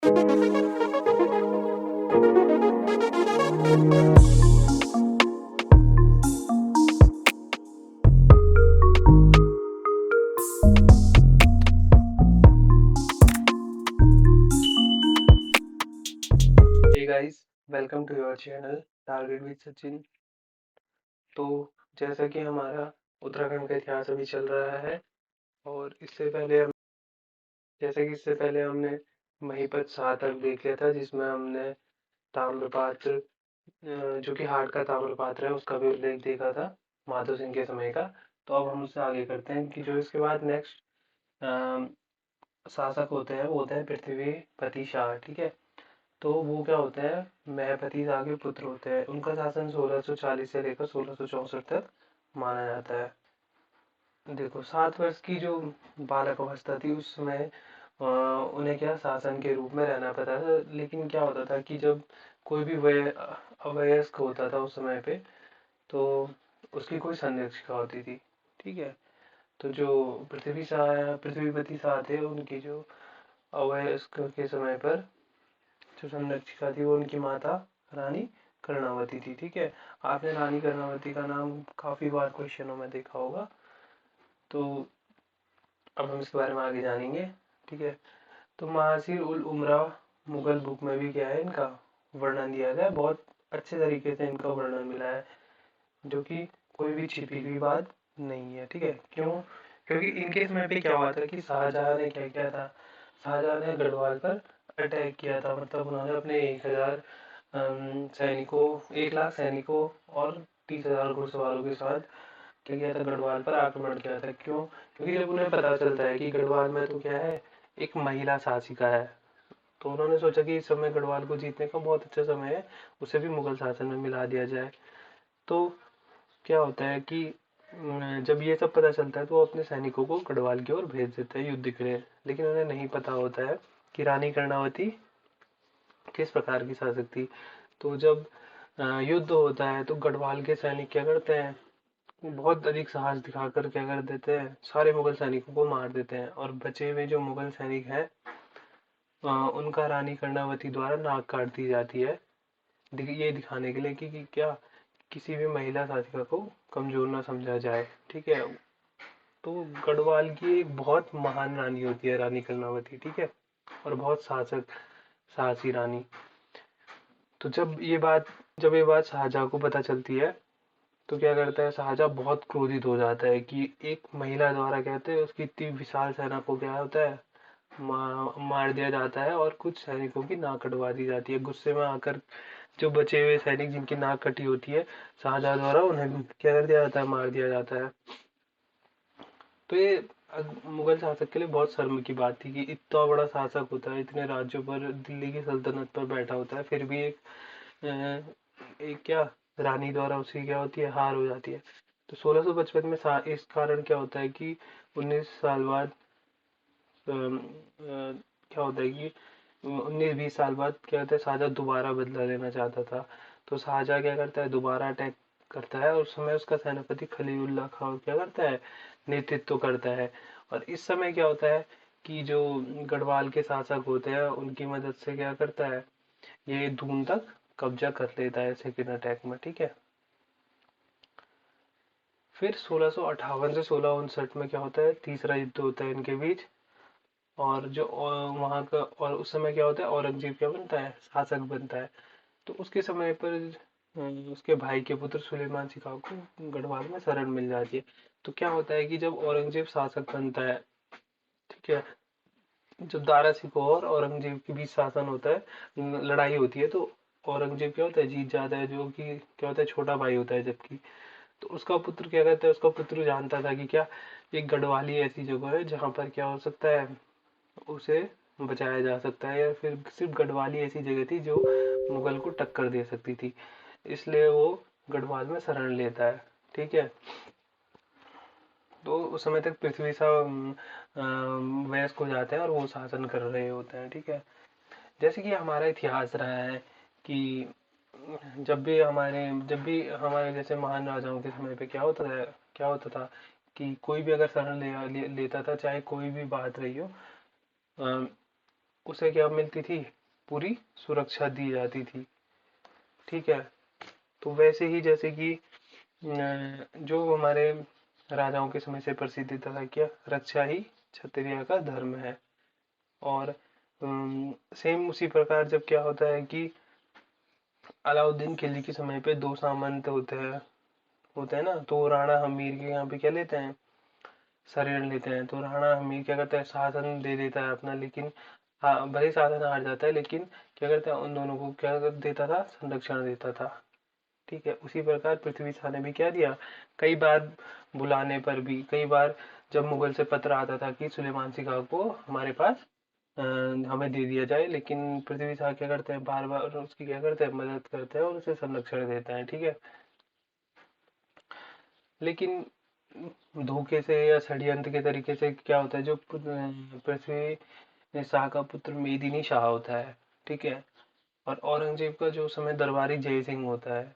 Hey guys, welcome to your channel Target with Sachin। तो जैसा कि हमारा उत्तराखंड का इतिहास अभी चल रहा है और इससे पहले हमने महीपत शाह तक देख लिया था, जिसमें हमने ताम्रपात्र जो कि हाट का ताम्रपात्र है उसका भी उल्लेख देखा था, माधो सिंह के समय का। तो अब हम उससे आगे करते हैं कि जो इसके बाद नेक्स्ट शासक होते हैं वो होते हैं पृथ्वीपति शाह। ठीक है, तो वो क्या होते हैं, महपति शाह के पुत्र होते हैं। उनका शासन 1640 से लेकर 1664 तक माना जाता है। देखो, 7 वर्ष की जो बालक अवस्था थी उस समय उन्हें क्या शासन के रूप में रहना पड़ता था। लेकिन क्या होता था कि जब कोई भी अवयस्क होता था उस समय पे, तो उसकी कोई संरक्षिका होती थी। ठीक है, तो जो पृथ्वीपति शाह थे, उनकी जो अवयस्क के समय पर जो संरक्षिका थी वो उनकी माता रानी कर्णावती थी। ठीक है, आपने रानी कर्णावती का नाम काफी बार क्वेश्चनों में देखा होगा। तो अब हम इसके बारे में आगे जानेंगे। ठीक है, तो महासिर उल उमरा मुगल बुक में भी क्या है, इनका वर्णन दिया गया है। बहुत अच्छे तरीके से इनका वर्णन मिला है, जो कि कोई भी छिपी हुई बात नहीं है। ठीक है, क्यों? क्योंकि इनके समय पे क्या हुआ था कि शाहजहां ने क्या किया था, शाहजहां ने गढ़वाल पर अटैक किया था। मतलब उन्होंने अपने 1000 सैनिकों 1 लाख सैनिकों और 30,000 घुड़सवारों के साथ क्या किया था, गढ़वाल पर आक्रमण किया था। क्यों? क्योंकि जब उन्हें पता चलता है कि गढ़वाल में तो क्या है, एक महिला शासिका है, तो उन्होंने सोचा कि इस समय गढ़वाल को जीतने का बहुत अच्छा समय है, उसे भी मुगल शासन में मिला दिया जाए। तो क्या होता है कि जब ये सब पता चलता है तो वो अपने सैनिकों को गढ़वाल की ओर भेज देते हैं युद्ध के लिए। लेकिन उन्हें नहीं पता होता है कि रानी कर्णावती किस प्रकार की शासक थी। तो जब युद्ध होता है तो गढ़वाल के सैनिक क्या करते हैं, बहुत अधिक साहस दिखाकर क्या कर देते हैं, सारे मुगल सैनिकों को मार देते हैं। और बचे हुए जो मुगल सैनिक हैं उनका रानी कर्णावती द्वारा नाक काट दी जाती है, ये दिखाने के लिए कि क्या किसी भी महिला शासिका को कमजोर ना समझा जाए। ठीक है, तो गढ़वाल की एक बहुत महान रानी होती है रानी कर्णावती। ठीक है, और बहुत साहसी रानी। तो जब ये बात शाहजहां को पता चलती है तो क्या करता है, शाहजहां बहुत क्रोधित हो जाता है कि एक महिला द्वारा कहते हैं उसकी इतनी विशाल सेना को क्या होता है, मार दिया जाता है और कुछ सैनिकों की नाक कटवा दी जाती है। गुस्से में आकर जो बचे हुए सैनिक जिनकी नाक कटी होती है, शाहजहां द्वारा उन्हें क्या कर दिया जाता है, मार दिया जाता है। तो ये मुगल शासक के लिए बहुत शर्म की बात थी कि इतना बड़ा शासक होता है, इतने राज्यों पर, दिल्ली की सल्तनत पर बैठा होता है, फिर भी एक क्या रानी द्वारा उसकी क्या होती है, हार हो जाती है। तो 1655 में इस कारण क्या होता है कि 19 साल बाद क्या होता है कि 19-20 साल बाद क्या होता है, शाहजहां दोबारा बदला लेना चाहता था। तो शाहजहां क्या करता है, दोबारा अटैक करता है और उस समय उसका सेनापति खलीलुल्लाह खान क्या करता है, नेतृत्व करता है। और इस समय क्या होता है कि जो गढ़वाल के शासक होते हैं उनकी मदद से क्या करता है, ये दून तक कब्जा कर लेता है सेकेंड अटैक में। ठीक है, फिर 1658 से 1659 में क्या होता है, तीसरा युद्ध होता है इनके बीच। और जो वहाँ का, और उस समय क्या होता है, औरंगजेब क्या बनता है, शासक बनता है। तो उसके समय पर उसके भाई के पुत्र सुलेमान सिंह को गढ़वाल में शरण मिल जाती है। तो क्या होता है कि जब औरंगजेब शासक बनता है, ठीक है, जब दारा सिकोह और औरंगजेब के बीच शासन होता है, लड़ाई होती है, तो औरंगजेब क्या होता है, जीत जाता है, जो कि क्या होता है, छोटा भाई होता है। जबकि तो उसका पुत्र क्या कहता है, उसका पुत्र जानता था कि क्या एक गढ़वाली ऐसी जगह है जहाँ पर क्या हो सकता है, उसे बचाया जा सकता है, या फिर सिर्फ गढ़वाली ऐसी जगह थी जो मुगल को टक्कर दे सकती थी। इसलिए वो गढ़वाल में शरण लेता है। ठीक है, तो उस समय तक पृथ्वी सा वयस्क हो जाते हैं और वो शासन कर रहे होते हैं। ठीक है, जैसे कि हमारा इतिहास रहा है कि जब भी हमारे जैसे महान राजाओं के समय पे क्या होता था कि कोई भी अगर शरण लेता था, चाहे कोई भी बात रही हो, अ, उसे क्या मिलती थी, पूरी सुरक्षा दी जाती थी। ठीक है, तो वैसे ही जैसे कि जो हमारे राजाओं के समय से प्रसिद्ध था क्या, रक्षा ही क्षत्रिय का धर्म है। और सेम उसी प्रकार जब क्या होता है कि अलाउद्दीन खिलजी के समय पे दो सामंत होते हैं ना, तो राणा हमीर के यहाँ पे क्या लेते हैं, शरण लेते हैं। तो राणा हमीर क्या करता है, शासन दे देता है अपना, लेकिन हाँ भले शासन हार जाता है, लेकिन क्या करता है, उन दोनों को क्या देता था, संरक्षण देता था। ठीक है, उसी प्रकार पृथ्वी शाह ने भी क्या दिया, कई बार बुलाने पर भी, कई बार जब मुगल से पत्र आता था कि सुलेमान सिंह को हमारे पास हमें दे दिया जाए, लेकिन पृथ्वी शाह क्या करते हैं, बार बार उसकी क्या करते हैं, मदद करते हैं और उसे संरक्षण देते हैं। ठीक है, लेकिन धोखे से या षड्यंत्र के तरीके से क्या होता है, जो पृथ्वी शाह का पुत्र मेदिनी शाह होता है, ठीक है, और औरंगजेब का जो समय दरबारी जय सिंह होता है,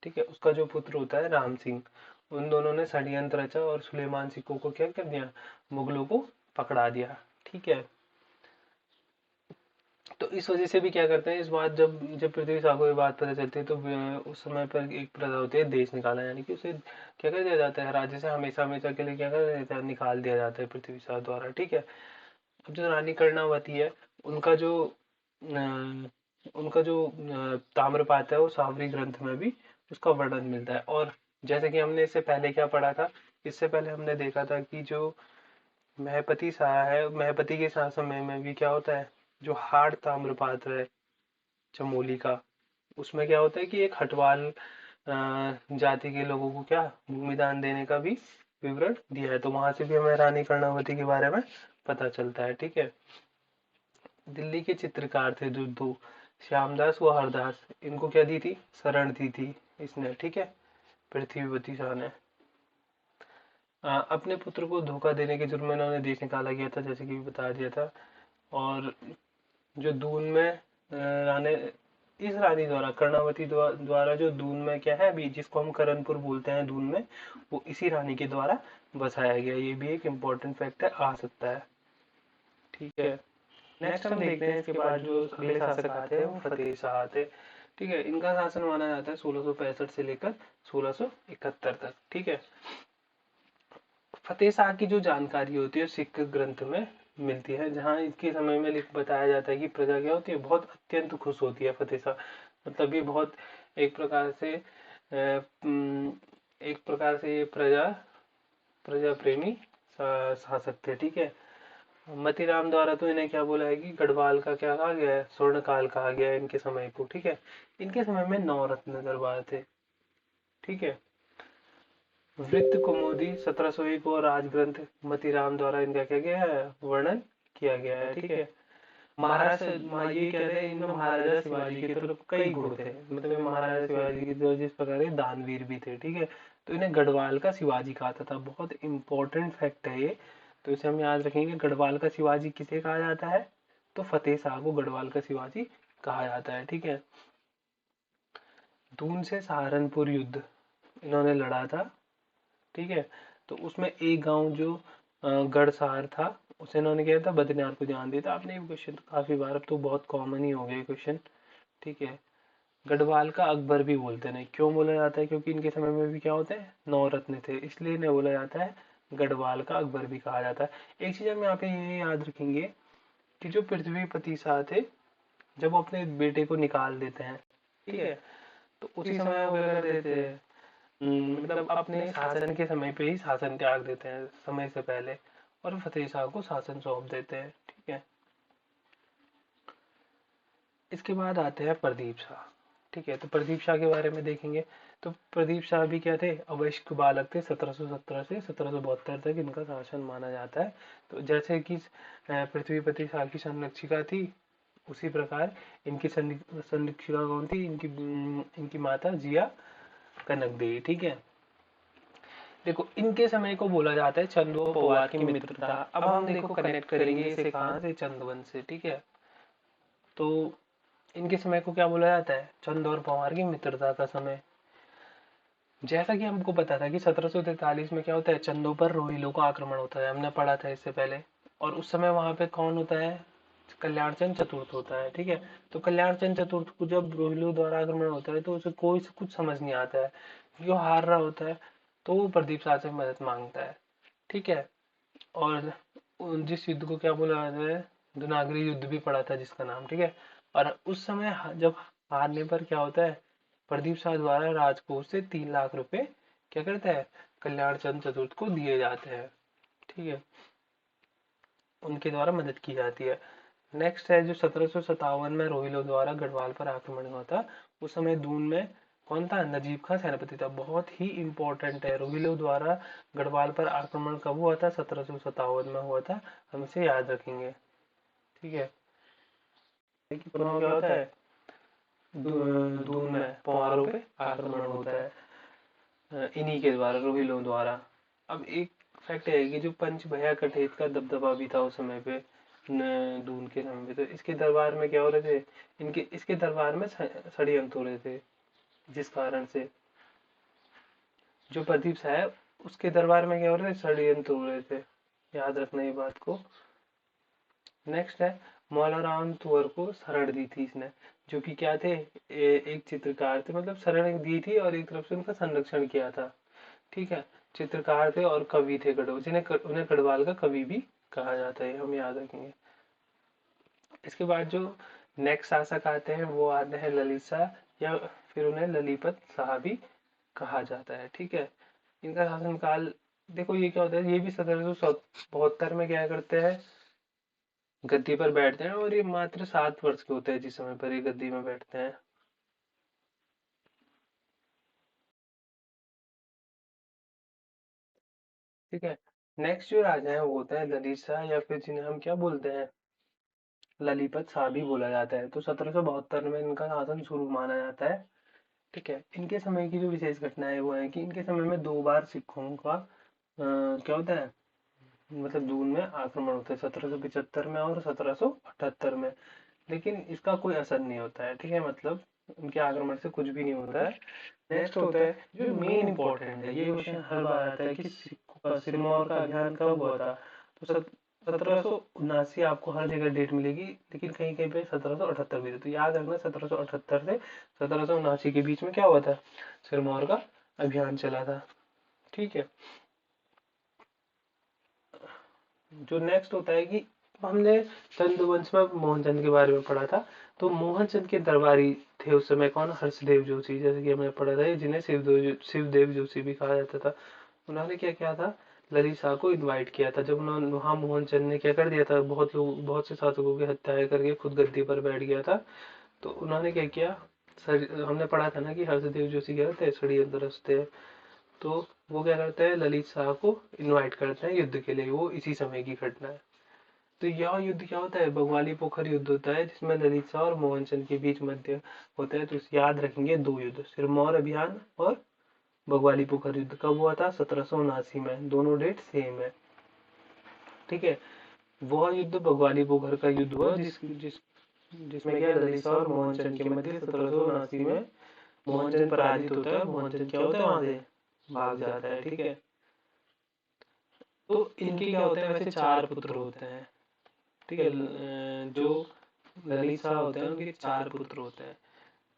ठीक है, उसका जो पुत्र होता है राम सिंह, उन दोनों ने षड्यंत्र रचा और सुलेमान सिक्कों को क्या कर दिया, मुगलों को पकड़ा दिया। ठीक है, तो इस वजह से भी क्या करते हैं, इस बात जब जब पृथ्वी शाह को ये बात पता चलती है, तो उस समय पर एक प्रथा होती है देश निकाला, यानी कि उसे क्या कर दिया जाता है, राज्य से हमेशा हमेशा के लिए क्या कर दिया जाता है, निकाल दिया जाता है पृथ्वी शाह द्वारा। ठीक है, अब जो रानी कर्णावती है, उनका जो ताम्रपात्र है, वो सावरी ग्रंथ में भी उसका वर्णन मिलता है। और जैसे कि हमने इससे पहले क्या पढ़ा था, इससे पहले हमने देखा था कि जो महपति शाह है, महपति के शाह समय में भी क्या होता है, जो हार्ड ताम्रपात्र है चमोली का, उसमें क्या होता है कि एक हटवाल जाति के लोगों को क्या भूमि दान देने का भी विवरण दिया है। तो वहां से भी हमें रानी कर्णावती के बारे में पता चलता है। ठीक है, दिल्ली के चित्रकार थे जो दो, श्यामदास व हरदास, इनको क्या दी थी, शरण दी थी इसने। ठीक है, पृथ्वीवती शाह ने अपने पुत्र को धोखा देने के जुर्म में इन्होंने देश निकाला गया था, जैसे कि बता दिया था। और जो दून में राने इस रानी द्वारा, कर्णावती द्वारा जो दून में क्या है अभी, जिसको हम करणपुर बोलते हैं दून में, वो इसी रानी के द्वारा बसाया गया। ये भी एक इम्पोर्टेंट फैक्ट है, आ सकता है। ठीक है, नेक्स्ट हम देखते हैं इसके बाद जो अगले शासक आते हैं, वो फतेह शाह आते हैं। ठीक है, इनका शासन माना जाता है 1665 से लेकर 1671 तक। ठीक है, फतेह शाह की जो जानकारी होती है सिख ग्रंथ में मिलती है, जहाँ इसके समय में लिख बताया जाता है कि प्रजा क्या होती है, बहुत अत्यंत खुश होती है फतेह शाह। मतलब ये बहुत एक प्रकार से ये प्रजा प्रजा प्रेमी शासक थे। ठीक है, मतीराम द्वारा तो इन्हें क्या बोला है कि गढ़वाल का क्या कहा गया है, स्वर्ण काल कहा गया है इनके समय को। ठीक है, इनके समय में 9 रत्न दरबार थे। ठीक है, वृत्त कुमुदी 1701 और राजग्रंथ मतीराम द्वारा इनका क्या गया है, वर्णन किया गया है। ठीक है, महाराज ये कहते हैं इनमें महाराजा शिवाजी के तो कई गुण थे, मतलब ये महाराजा शिवाजी की जो जिस प्रकार के दानवीर भी थे। ठीक है, तो इन्हें गढ़वाल का शिवाजी कहा था, बहुत इंपॉर्टेंट फैक्ट है ये, तो इसे हम याद रखेंगे। गढ़वाल का शिवाजी किसे कहा जाता है, तो फतेह शाह को गढ़वाल का शिवाजी कहा जाता है। ठीक है, दून से सहारनपुर युद्ध इन्होंने लड़ा था। ठीक है, तो उसमें एक गांव जो गढ़सहार था, उसे इन्होंने क्या था, बद्रीनाथ को ध्यान दिया था। आपने ये क्वेश्चन तो काफी बार, अब तो बहुत कॉमन ही हो गया क्वेश्चन। ठीक है, गढ़वाल का अकबर भी बोलते हैं, क्यों बोला जाता है, क्योंकि इनके समय में भी क्या होते हैं, 9 रत्न थे, इसलिए इन्हें बोला जाता है गढ़वाल का अकबर भी कहा जाता है। एक चीज हम यहाँ पे ये याद रखेंगे कि जो पृथ्वीपति शाह थे, जब वो अपने बेटे को निकाल देते हैं, ठीक है, तो उसी समय वो क्या कर देते हैं, मतलब अपने शासन के समय पे ही शासन त्याग देते हैं समय से पहले, और फतेह शाह को शासन सौंप देते हैं। ठीक है, इसके बाद आते हैं प्रदीप शाह। ठीक है, तो प्रदीप शाह के बारे में देखेंगे। तो प्रदीप शाह भी क्या थे, अवयस्क बालक थे, 1717 से 1772 तक इनका शासन माना जाता है। तो जैसे कि पृथ्वीपति शाह की संरक्षिका थी, उसी प्रकार इनकी संरक्षिका कौन थी, इनकी माता जिया कनक देवी। ठीक है, देखो इनके समय को बोला जाता है चंद व पवार की मित्रता। अब हम देखो कनेक्ट करेंगे इसे कहाँ से, चंदवन से। ठीक है, तो इनके समय को क्या बोला जाता है, चंद और पवार की मित्रता का समय। जैसा कि हमको पता था कि 1743 में क्या होता है, चंदों पर रोहिलों का आक्रमण होता है, हमने पढ़ा था इससे पहले। और उस समय वहां पे कौन होता है, कल्याण चंद चतुर्थ होता है, ठीक है। तो कल्याण चंद चतुर्थ को जब रोहिलों द्वारा आक्रमण होता है तो उसे कोई से कुछ समझ नहीं आता है, क्योंकि वो हार रहा होता है। तो वो प्रदीप शाह से मदद मांगता है, ठीक है। और जिस युद्ध को क्या बोला जाता है, धुनागरी युद्ध भी पड़ा था जिसका नाम, ठीक है। और उस समय जब हारने पर क्या होता है, प्रदीप शाह द्वारा राजकोष से 3 लाख रुपए क्या करता है, कल्याण चंद चतुर्थ को दिए जाते हैं, ठीक है। उनके द्वारा मदद की जाती है। नेक्स्ट है जो 1757 में रोहिलों द्वारा गढ़वाल पर आक्रमण हुआ था। उस समय दून में कौन था, नजीब खां सेनापति था। बहुत ही इंपॉर्टेंट है, रोहिलों द्वारा गढ़वाल पर आक्रमण कब हुआ था, 1757 में हुआ था। हम इसे याद रखेंगे, ठीक है। क्या होता है, दून में पंवारों पे आक्रमण होता है इन्हीं के द्वारा, रोहिलों द्वारा। अब एक फैक्ट है कि जो पंच भैया कठेत का दबदबा भी था उस समय पे, दून के समय पे, तो इसके दरबार में क्या हो रहे थे, इसके दरबार में षड्यंत्र हो रहे थे, जिस कारण से जो प्रदीप शाह है उसके दरबार में क्या हो रहे थे, षड्यंत्र हो रहे थे। याद रखना ये बात को। नेक्स्ट है मौला राम तुवर को शरण दी थी इसने, जो कि क्या थे, एक चित्रकार थे, मतलब शरण दी थी और एक तरफ से उनका संरक्षण किया था, ठीक है। चित्रकार थे और कवि थे गढ़वाल, उन्हें गढ़वाल का कवि भी कहा जाता है, हम याद रखेंगे। इसके बाद जो नेक्स्ट शासक आते हैं वो आते हैं ललित शाह, या फिर उन्हें ललीपत शाह भी कहा जाता है, ठीक है। इनका शासनकाल देखो, ये क्या होता है, ये भी 1772 में क्या करते हैं, गद्दी पर बैठते हैं, और ये मात्र 7 वर्ष के होते हैं जिस समय पर ये गद्दी में बैठते हैं। ठीक है। नेक्स्ट जो राजा है वो होता है ललित शाह, या फिर जिन्हें हम क्या बोलते हैं, ललीपत शाह भी बोला जाता है। तो 1772 में इनका शासन शुरू माना जाता है, ठीक है। इनके समय की जो विशेष घटनाएं वो है कि इनके समय में 2 बार सिखों का क्या होता है, मतलब दून में आक्रमण होता है, 1775 में और 1778 में। लेकिन इसका कोई असर नहीं होता है, ठीक है, मतलब उनके आक्रमण से कुछ भी नहीं होता है। नेक्स्ट होता है जो मेन इंपॉर्टेंट है, ये क्वेश्चन हर बार आता है कि सिरमौर का अभियान कब हुआ था। तो 1779 आपको हर जगह डेट मिलेगी, लेकिन कहीं कहीं पे 1778 भी था। तो याद रखना 1778 से 1779 के बीच में क्या हुआ था, सिरमौर का अभियान चला था, ठीक है। जो नेक्स्ट होता है कि हमने चंद्रवंश में मोहनचंद के बारे में पढ़ा था। तो मोहनचंद के दरबारी थे उस समय कौन, हर्षदेव जोशी, जैसे कि हमने पढ़ा था, जिन्हें शिवदेव जोशी भी कहा जाता था। उन्होंने क्या किया था, ललित शाह को इनवाइट किया था। जब उन्होंने वहां मोहनचंद ने क्या कर दिया था, बहुत से शासकों की हत्याएं करके खुद गद्दी पर बैठ गया था। तो उन्होंने क्या किया, हमने पढ़ा था ना कि हर्षदेव जोशी क्या होते हैं, षड्यंत्र रचते हैं। तो वो क्या करते हैं, ललित शाह को इनवाइट करते हैं युद्ध के लिए, वो इसी समय की घटना है। तो यह युद्ध क्या होता है, बगवाली पोखर युद्ध होता है, जिसमें ललित शाह और मोहनचंद के बीच मध्य होता है। तो याद रखेंगे 2 युद्ध, सिरमौर अभियान और बगवाली पोखर युद्ध कब हुआ था, 1779 में। दोनों डेट सेम है, ठीक है। वह युद्ध बगवाली पोखर का युद्ध हुआ, जिसमें क्या ललित शाह और मोहनचंद के मध्य 1779 में मोहनचंद पराजित होता है, मोहनचंद क्या होता है, वहां से भाग जाता है, ठीक है। तो इनके क्या होते हैं, वैसे 4 पुत्र होते हैं, ठीक है। जो ललित शाह होते हैं उनके 4 पुत्र होते हैं।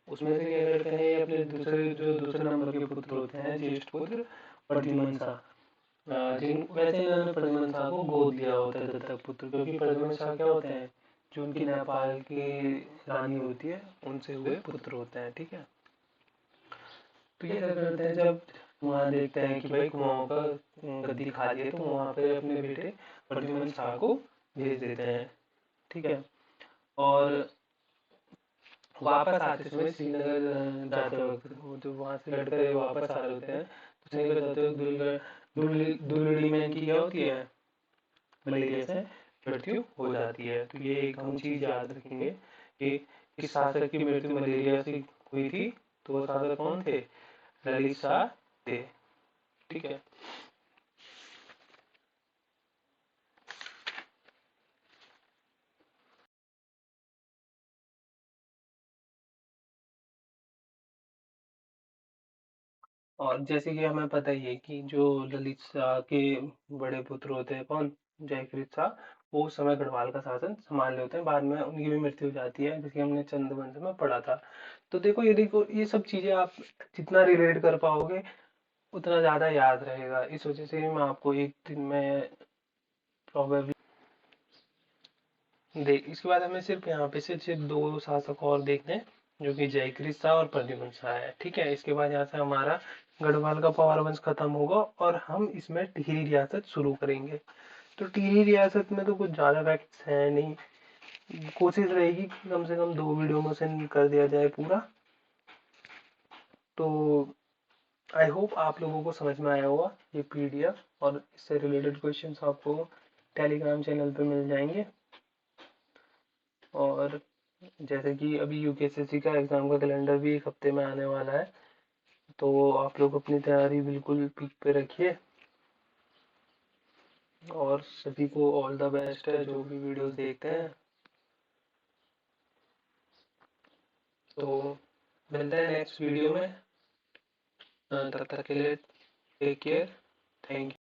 उसमें से क्या करते हैं, ये अपने दूसरे नंबर के पुत्र होते हैं, ज्येष्ठ पुत्र प्रद्युम्न शाह। जिन वैसे इन्होंने प्रद्युम्न शाह को गोद लिया होता है दत्तक पुत्र, क्योंकि प्रद्युम्न शाह क्या होते हैं, जो उनकी नेपाल की रानी होती है उनसे हुए पुत्र होते हैं, ठीक है। तो ये क्या करते हैं, जब वहाँ देखते हैं कि भाई कुमाऊं का गद्दी खाली है, तो वहाँ पे अपने बेटे प्रद्युम्न शाह को भेज देते हैं, ठीक है। और वापस आते समय श्रीनगर जाते वक्त, वो जो वहाँ से लड़कर ये वापस आ रहे होते हैं, तो श्रीनगर जाते वक्त दुलड़ी में इनकी क्या होती है, मलेरिया से मृत्यु हो जाती है। तो ये एक हम चीज याद रखेंगे कि किस शासक की मृत्यु मलेरिया से हुई थी। तो वो शासक कौन थे, ललित शाह थे, ठीक है। और जैसे कि हमें पता ही है कि जो ललित शाह के बड़े पुत्र होते हैं कौन, जयकृत शाह, वो उस समय गढ़वाल का शासन संभाल रहे होते हैं, बाद में उनकी भी मृत्यु हो जाती है, जैसे हमने चंद्रवंश में पढ़ा था। तो देखो ये सब चीजें आप जितना रिलेट कर पाओगे उतना ज्यादा याद रहेगा। इस वजह से मैं आपको एक दिन में प्रोबेबली देख, इसके बाद हमें सिर्फ यहाँ पे से सिर्फ दो शासक और देखने हैं, जो कि जयकृत शाह और प्रद्युम्न शाह है। ठीक है, इसके बाद यहाँ से हमारा गढ़वाल का पावर वंश खत्म होगा और हम इसमें टिहरी रियासत शुरू करेंगे। तो टिहरी रियासत में तो कुछ ज्यादा फैक्ट्स है नहीं, कोशिश रहेगी कि कम से कम 2 वीडियो में से कर दिया जाए पूरा। तो आई होप आप लोगों को समझ में आया होगा ये पीडीएफ, और इससे रिलेटेड क्वेश्चंस आपको टेलीग्राम चैनल पे मिल जाएंगे। और जैसे कि अभी यूकेएसएससी का एग्जाम का कैलेंडर भी एक हफ्ते में आने वाला है, तो आप लोग अपनी तैयारी बिल्कुल पीक पे रखिए, और सभी को ऑल द बेस्ट है जो भी वीडियोस देखते हैं। तो मिलते हैं नेक्स्ट वीडियो में, तब तक के लिए टेक केयर, थैंक यू।